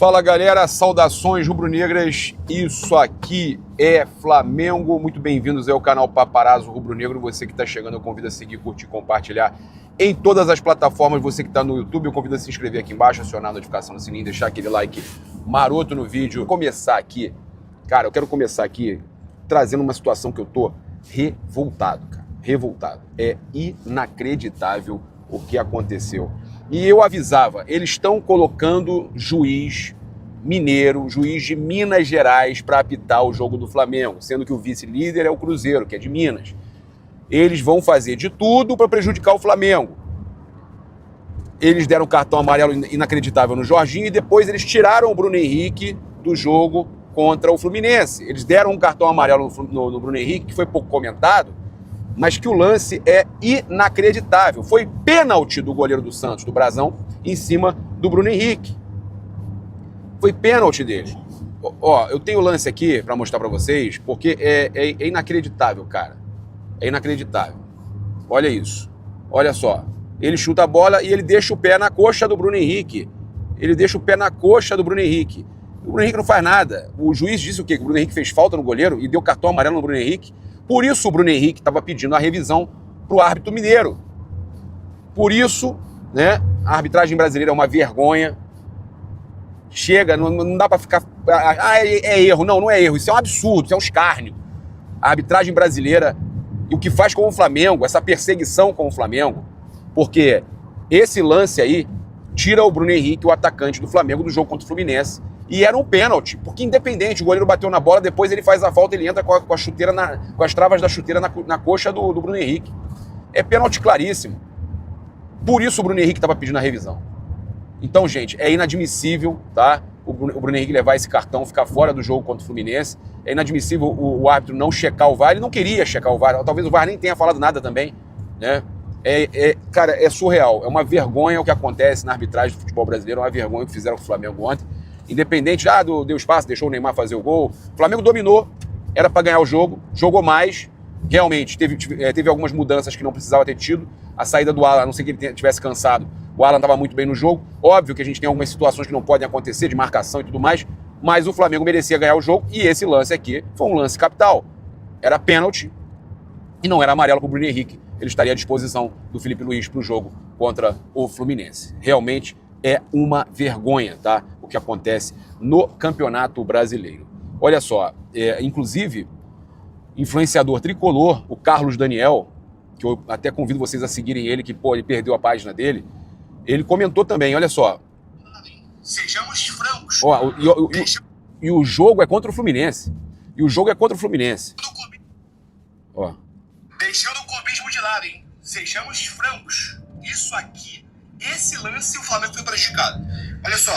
Fala galera, saudações rubro-negras, isso aqui é Flamengo, muito bem-vindos ao canal Paparazzo Rubro-Negro. Você que está chegando eu convido a seguir, curtir, compartilhar em todas as plataformas. Você que está no YouTube eu convido a se inscrever aqui embaixo, acionar a notificação no sininho, deixar aquele like maroto no vídeo. Começar aqui, cara, eu quero começar aqui trazendo uma situação que eu tô revoltado, cara, revoltado. É inacreditável o que aconteceu. E eu avisava, eles estão colocando juiz mineiro, juiz de Minas Gerais para apitar o jogo do Flamengo, sendo que o vice-líder é o Cruzeiro, que é de Minas. Eles vão fazer de tudo para prejudicar o Flamengo. Eles deram cartão amarelo inacreditável no Jorginho e depois eles tiraram o Bruno Henrique do jogo contra o Fluminense. Eles deram um cartão amarelo no Bruno Henrique, que foi pouco comentado, mas que o lance é inacreditável. Foi pênalti do goleiro do Santos, do Brasão, em cima do Bruno Henrique. Foi pênalti dele. Ó, eu tenho o lance aqui para mostrar para vocês, porque é inacreditável, cara. É inacreditável. Olha isso. Olha só. Ele chuta a bola e ele deixa o pé na coxa do Bruno Henrique. Ele deixa o pé na coxa do Bruno Henrique. O Bruno Henrique não faz nada. O juiz disse o quê? Que o Bruno Henrique fez falta no goleiro e deu cartão amarelo no Bruno Henrique. Por isso o Bruno Henrique estava pedindo a revisão para o árbitro mineiro. Por isso, né, a arbitragem brasileira é uma vergonha. Chega, não dá para ficar... é erro. Não é erro. Isso é um absurdo, isso é um escárnio. A arbitragem brasileira, e o que faz com o Flamengo, essa perseguição com o Flamengo, porque esse lance aí tira o Bruno Henrique, o atacante do Flamengo, do jogo contra o Fluminense. E era um pênalti, porque independente, o goleiro bateu na bola, depois ele faz a falta, ele entra com a chuteira com as travas da chuteira na coxa do Bruno Henrique. É pênalti claríssimo. Por isso o Bruno Henrique estava pedindo a revisão. Então, gente, é inadmissível, tá? O Bruno Henrique levar esse cartão, ficar fora do jogo contra o Fluminense. É inadmissível o árbitro não checar o VAR. Ele não queria checar o VAR. Talvez o VAR nem tenha falado nada também, né? Cara, é surreal. É uma vergonha o que acontece na arbitragem do futebol brasileiro. É uma vergonha o que fizeram com o Flamengo ontem. Independente, deu espaço, deixou o Neymar fazer o gol. O Flamengo dominou, era para ganhar o jogo, jogou mais. Realmente, teve algumas mudanças que não precisava ter tido. A saída do Alan, a não ser que ele tivesse cansado, o Alan estava muito bem no jogo. Óbvio que a gente tem algumas situações que não podem acontecer, de marcação e tudo mais, mas o Flamengo merecia ganhar o jogo e esse lance aqui foi um lance capital. Era pênalti e não era amarelo para o Bruno Henrique. Ele estaria à disposição do Felipe Luiz para o jogo contra o Fluminense. Realmente é uma vergonha, tá? O que acontece no Campeonato Brasileiro. Olha só, inclusive, influenciador tricolor, o Carlos Daniel, que eu até convido vocês a seguirem ele, que ele perdeu a página dele, ele comentou também, olha só. Sejamos francos. Ó, e o jogo é contra o Fluminense. Ó. Deixando o clubismo de lado, hein? Sejamos francos. Isso aqui, esse lance, o Flamengo foi prejudicado. Olha só,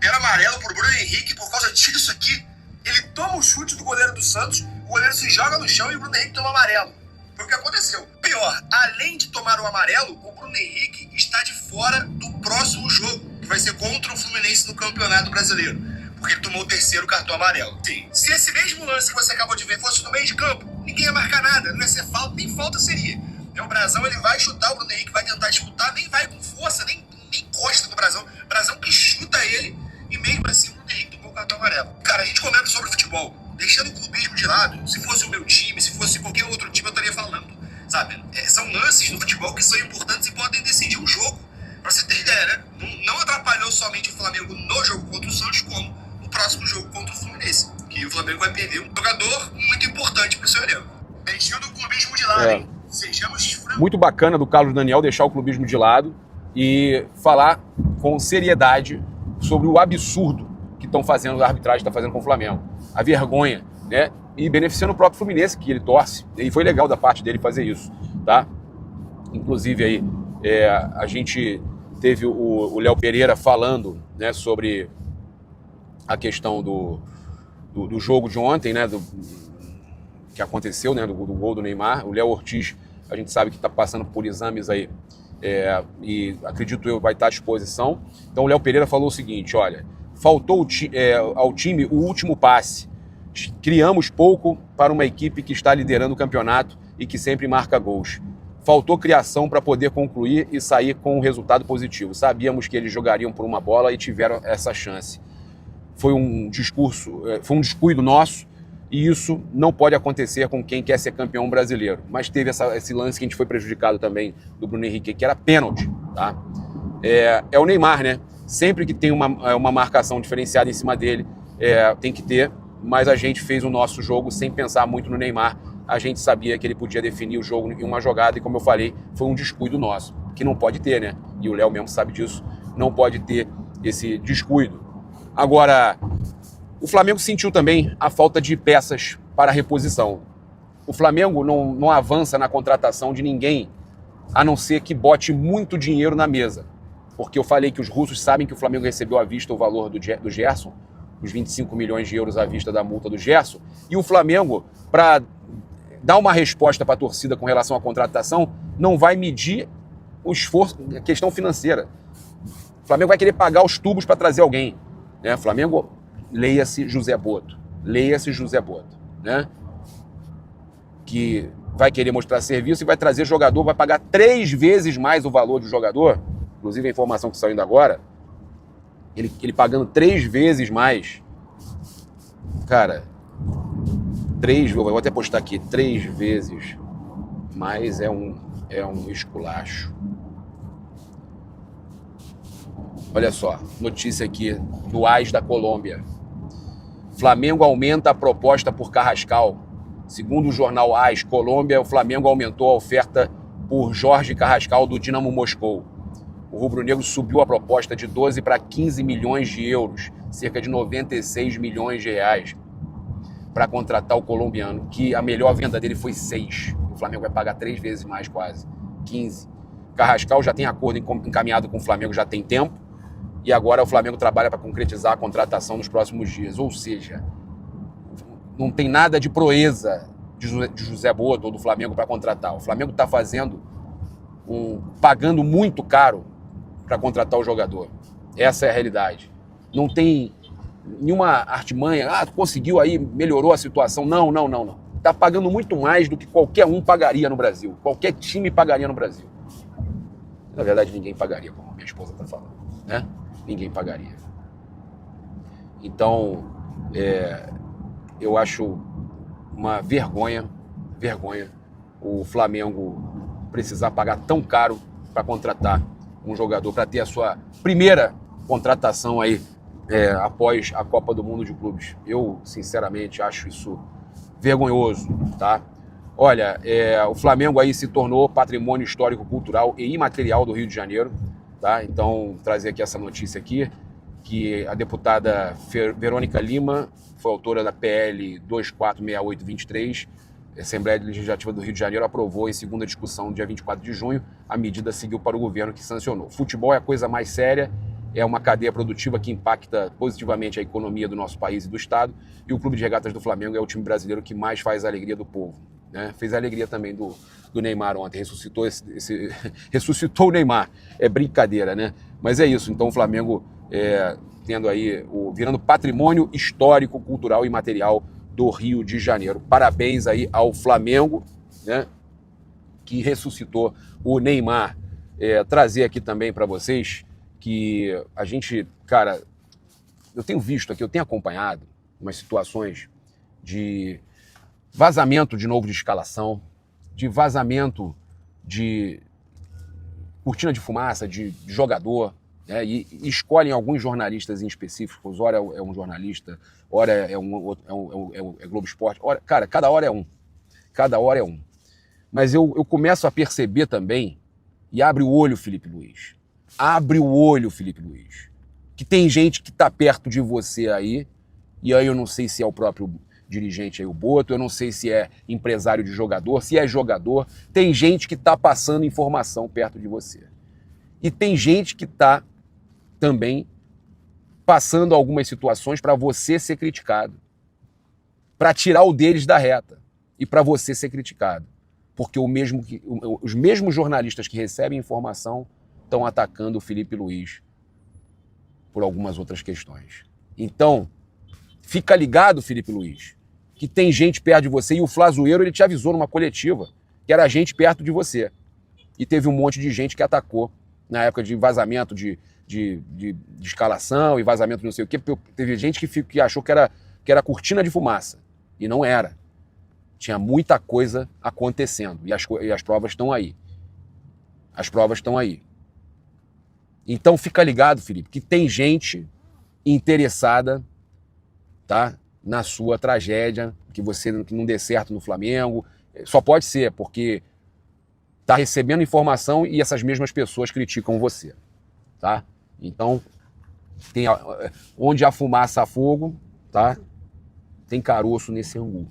era amarelo pro Bruno Henrique por causa disso aqui. Ele toma o chute do goleiro do Santos, o goleiro se joga no chão e o Bruno Henrique toma amarelo. Foi o que aconteceu. Pior, além de tomar o amarelo, o Bruno Henrique está de fora do próximo jogo, que vai ser contra o Fluminense no Campeonato Brasileiro, porque ele tomou o terceiro cartão amarelo. Sim. Se esse mesmo lance que você acabou de ver fosse no meio de campo, ninguém ia marcar nada, não ia ser falta, nem falta seria. O Brasão, ele vai chutar, o Bruno Henrique vai tentar disputar, nem vai com força, nem encosta no Brasão. O Brasão que chuta ele e mesmo assim o Bruno Henrique tomou o cartão amarelo. Cara, a gente comenta sobre futebol, deixando o clubismo de lado. Se fosse o meu time, se fosse qualquer outro time, eu estaria falando, sabe? São lances no futebol que são importantes e podem decidir um jogo. Pra você ter ideia, né? Não atrapalhou somente o Flamengo no jogo contra o Santos, como no próximo jogo contra o Fluminense, que o Flamengo vai perder um jogador muito importante pro seu elenco. Deixando o clubismo de lado, hein? Sejamos francos. Muito bacana do Carlos Daniel deixar o clubismo de lado e falar com seriedade sobre o absurdo que estão fazendo, a arbitragem está fazendo com o Flamengo. A vergonha, né? E beneficiando o próprio Fluminense, que ele torce. E foi legal da parte dele fazer isso, tá? Inclusive aí, a gente teve o Léo Pereira falando, né, sobre a questão do jogo de ontem, né? Que aconteceu, né, do gol do Neymar. O Léo Ortiz, a gente sabe que está passando por exames aí, e acredito eu vai estar à disposição. Então o Léo Pereira falou o seguinte, olha, faltou ao time o último passe. Criamos pouco para uma equipe que está liderando o campeonato e que sempre marca gols. Faltou criação para poder concluir e sair com um resultado positivo. Sabíamos que eles jogariam por uma bola e tiveram essa chance. foi um descuido nosso, e isso não pode acontecer com quem quer ser campeão brasileiro. Mas teve esse lance que a gente foi prejudicado também do Bruno Henrique, que era pênalti, tá? É o Neymar, né? Sempre que tem uma marcação diferenciada em cima dele, tem que ter, mas a gente fez o nosso jogo sem pensar muito no Neymar. A gente sabia que ele podia definir o jogo em uma jogada e, como eu falei, foi um descuido nosso, que não pode ter, né? E o Léo mesmo sabe disso, não pode ter esse descuido. Agora, o Flamengo sentiu também a falta de peças para reposição. O Flamengo não avança na contratação de ninguém, a não ser que bote muito dinheiro na mesa. Porque eu falei que os russos sabem que o Flamengo recebeu à vista o valor do Gerson, os 25 milhões de euros à vista da multa do Gerson, e o Flamengo, para dar uma resposta para a torcida com relação à contratação, não vai medir o esforço, a questão financeira. O Flamengo vai querer pagar os tubos para trazer alguém, né? Flamengo, leia-se José Boto, né? Que vai querer mostrar serviço e vai trazer jogador, vai pagar 3 vezes mais o valor do jogador, inclusive a informação que saiu ainda agora, ele pagando 3 vezes mais, cara, vou até postar aqui, 3 vezes mais é um esculacho. Olha só, notícia aqui do AS da Colômbia. Flamengo aumenta a proposta por Carrascal. Segundo o jornal AS Colômbia, o Flamengo aumentou a oferta por Jorge Carrascal do Dinamo Moscou. O rubro-negro subiu a proposta de 12 para 15 milhões de euros, cerca de 96 milhões de reais, para contratar o colombiano, que a melhor venda dele foi 6. O Flamengo vai pagar 3 vezes mais, quase, 15. Carrascal já tem acordo encaminhado com o Flamengo já tem tempo, e agora o Flamengo trabalha para concretizar a contratação nos próximos dias. Ou seja, não tem nada de proeza de José Boto ou do Flamengo para contratar. O Flamengo está pagando muito caro para contratar o jogador. Essa é a realidade. Não tem nenhuma artimanha, conseguiu aí, melhorou a situação. Não. Está pagando muito mais do que qualquer um pagaria no Brasil. Qualquer time pagaria no Brasil. Na verdade, ninguém pagaria, como a minha esposa está falando, né? Ninguém pagaria. Então, eu acho uma vergonha o Flamengo precisar pagar tão caro para contratar um jogador, para ter a sua primeira contratação aí após a Copa do Mundo de Clubes. Eu, sinceramente, acho isso vergonhoso, tá? Olha, o Flamengo aí se tornou patrimônio histórico, cultural e imaterial do Rio de Janeiro, tá? Então, trazer aqui essa notícia aqui, que a deputada Verônica Lima foi autora da PL 246823, Assembleia Legislativa do Rio de Janeiro aprovou em segunda discussão, dia 24 de junho, a medida seguiu para o governo que sancionou. Futebol é a coisa mais séria, é uma cadeia produtiva que impacta positivamente a economia do nosso país e do Estado, e o Clube de Regatas do Flamengo é o time brasileiro que mais faz a alegria do povo, né? Fez a alegria também do Neymar ontem, ressuscitou o Neymar, é brincadeira, né? Mas é isso, então o Flamengo tendo aí, virando patrimônio histórico, cultural e material do Rio de Janeiro. Parabéns aí ao Flamengo, né, que ressuscitou o Neymar. Trazer aqui também para vocês que a gente, cara, eu tenho visto aqui, eu tenho acompanhado umas situações de vazamento de novo de escalação, de vazamento de cortina de fumaça, de jogador, né, e escolhem alguns jornalistas em específicos, ora é um jornalista, ora é Globo Esporte, cara, cada hora é um. Mas eu começo a perceber também, e abre o olho, Felipe Luiz, que tem gente que está perto de você aí, e aí eu não sei se é o próprio dirigente aí, o Boto, eu não sei se é empresário de jogador, se é jogador, tem gente que está passando informação perto de você. E tem gente que está também passando algumas situações para você ser criticado, para tirar o deles da reta e para você ser criticado. Porque os mesmos jornalistas que recebem informação estão atacando o Felipe Luiz por algumas outras questões. Então, fica ligado, Felipe Luiz, que tem gente perto de você, e o Flazoeiro, ele te avisou numa coletiva que era gente perto de você. E teve um monte de gente que atacou na época de vazamento de de escalação e vazamento de não sei o quê. Teve gente que achou que era cortina de fumaça. E não era. Tinha muita coisa acontecendo. E as provas estão aí. As provas estão aí. Então fica ligado, Felipe, que tem gente interessada, tá, na sua tragédia, que não dê certo no Flamengo. Só pode ser porque tá recebendo informação e essas mesmas pessoas criticam você, tá? Então, onde há fumaça há fogo, tá? Tem caroço nesse angu.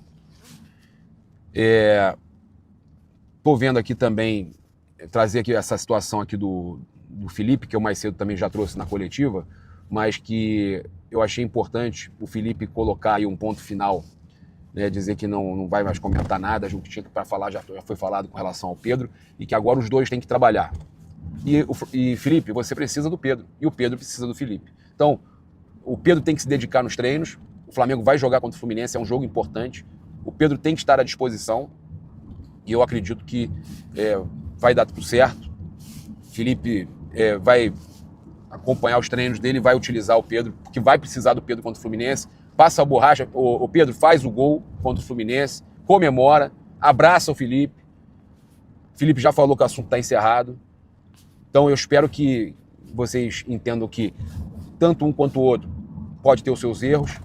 Tô vendo aqui também, trazer aqui essa situação aqui do Felipe, que eu mais cedo também já trouxe na coletiva, mas que eu achei importante o Felipe colocar aí um ponto final, né, dizer que não vai mais comentar nada, o que tinha para falar já foi falado com relação ao Pedro, e que agora os dois têm que trabalhar. E Felipe, você precisa do Pedro, e o Pedro precisa do Felipe. Então, o Pedro tem que se dedicar nos treinos, o Flamengo vai jogar contra o Fluminense, é um jogo importante, o Pedro tem que estar à disposição, e eu acredito que vai dar tudo certo. Felipe vai acompanhar os treinos dele, vai utilizar o Pedro, porque vai precisar do Pedro contra o Fluminense. Passa a borracha, o Pedro faz o gol contra o Fluminense, comemora, abraça o Felipe. Felipe já falou que o assunto está encerrado. Então eu espero que vocês entendam que tanto um quanto o outro pode ter os seus erros,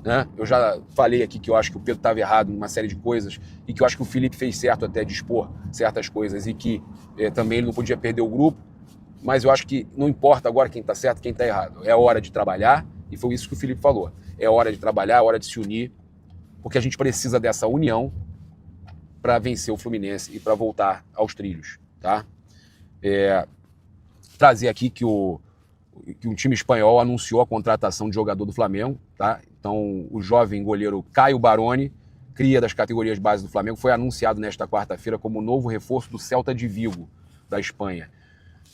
né? Eu já falei aqui que eu acho que o Pedro estava errado em uma série de coisas e que eu acho que o Felipe fez certo até de expor certas coisas e que também ele não podia perder o grupo. Mas eu acho que não importa agora quem está certo e quem está errado. É hora de trabalhar, e foi isso que o Felipe falou. É hora de trabalhar, é hora de se unir, porque a gente precisa dessa união para vencer o Fluminense e para voltar aos trilhos, tá? Trazer aqui que um time espanhol anunciou a contratação de jogador do Flamengo, tá? Então, o jovem goleiro Caio Baroni, cria das categorias base do Flamengo, foi anunciado nesta quarta-feira como novo reforço do Celta de Vigo, da Espanha.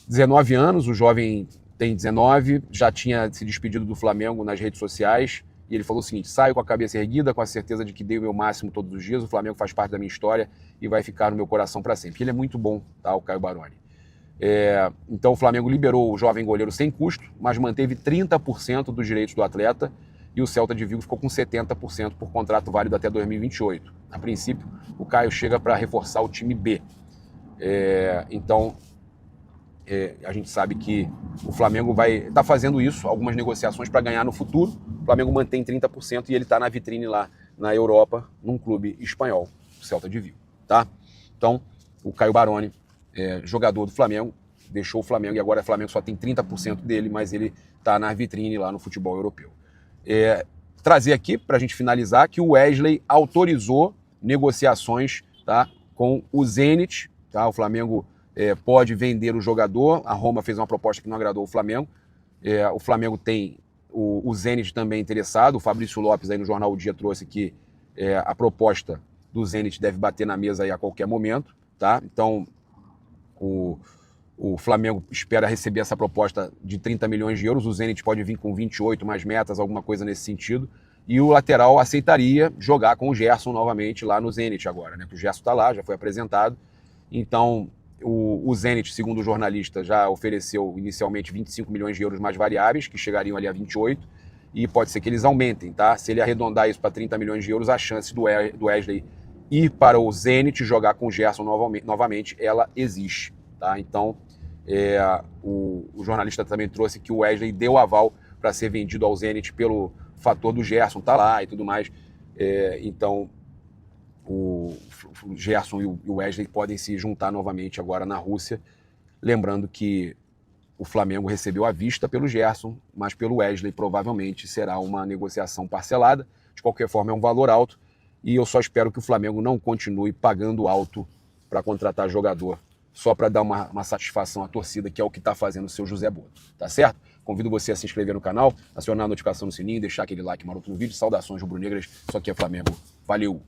19 anos, o jovem tem 19, já tinha se despedido do Flamengo nas redes sociais, e ele falou o seguinte: saio com a cabeça erguida, com a certeza de que dei o meu máximo todos os dias, o Flamengo faz parte da minha história e vai ficar no meu coração para sempre. Ele é muito bom, tá, o Caio Baroni. Então o Flamengo liberou o jovem goleiro sem custo, mas manteve 30% dos direitos do atleta, e o Celta de Vigo ficou com 70% por contrato válido até 2028. A princípio, o Caio chega para reforçar o time B. Então, a gente sabe que o Flamengo vai estar fazendo isso, algumas negociações para ganhar no futuro. O Flamengo mantém 30% e ele está na vitrine lá na Europa, num clube espanhol, o Celta de Vigo, tá? Então, o Caio Baroni, jogador do Flamengo, deixou o Flamengo e agora o Flamengo só tem 30% dele, mas ele está na vitrine lá no futebol europeu. Trazer aqui, para a gente finalizar, que o Wesley autorizou negociações, tá, com o Zenit, tá? O Flamengo pode vender o jogador. A Roma fez uma proposta que não agradou o Flamengo. O Flamengo tem o Zenit também interessado. O Fabrício Lopes aí no Jornal O Dia trouxe que a proposta do Zenit deve bater na mesa aí a qualquer momento, tá? Então o Flamengo espera receber essa proposta de 30 milhões de euros. O Zenit pode vir com 28 mais metas, alguma coisa nesse sentido. E o lateral aceitaria jogar com o Gerson novamente lá no Zenit agora, né? Porque o Gerson está lá, já foi apresentado. Então, o Zenit, segundo o jornalista, já ofereceu inicialmente 25 milhões de euros mais variáveis, que chegariam ali a 28, e pode ser que eles aumentem, tá? Se ele arredondar isso para 30 milhões de euros, a chance do Wesley ir para o Zenit jogar com o Gerson novamente, ela existe, tá? Então, o jornalista também trouxe que o Wesley deu aval para ser vendido ao Zenit pelo fator do Gerson, tá lá e tudo mais. Então, o Gerson e o Wesley podem se juntar novamente agora na Rússia. Lembrando que o Flamengo recebeu à vista pelo Gerson, mas pelo Wesley provavelmente será uma negociação parcelada. De qualquer forma, é um valor alto e eu só espero que o Flamengo não continue pagando alto para contratar jogador só para dar uma satisfação à torcida, que é o que está fazendo o seu José Boto, tá certo? Convido você a se inscrever no canal, acionar a notificação no sininho, deixar aquele like maroto no vídeo. Saudações rubro-negras, isso aqui é Flamengo. Valeu!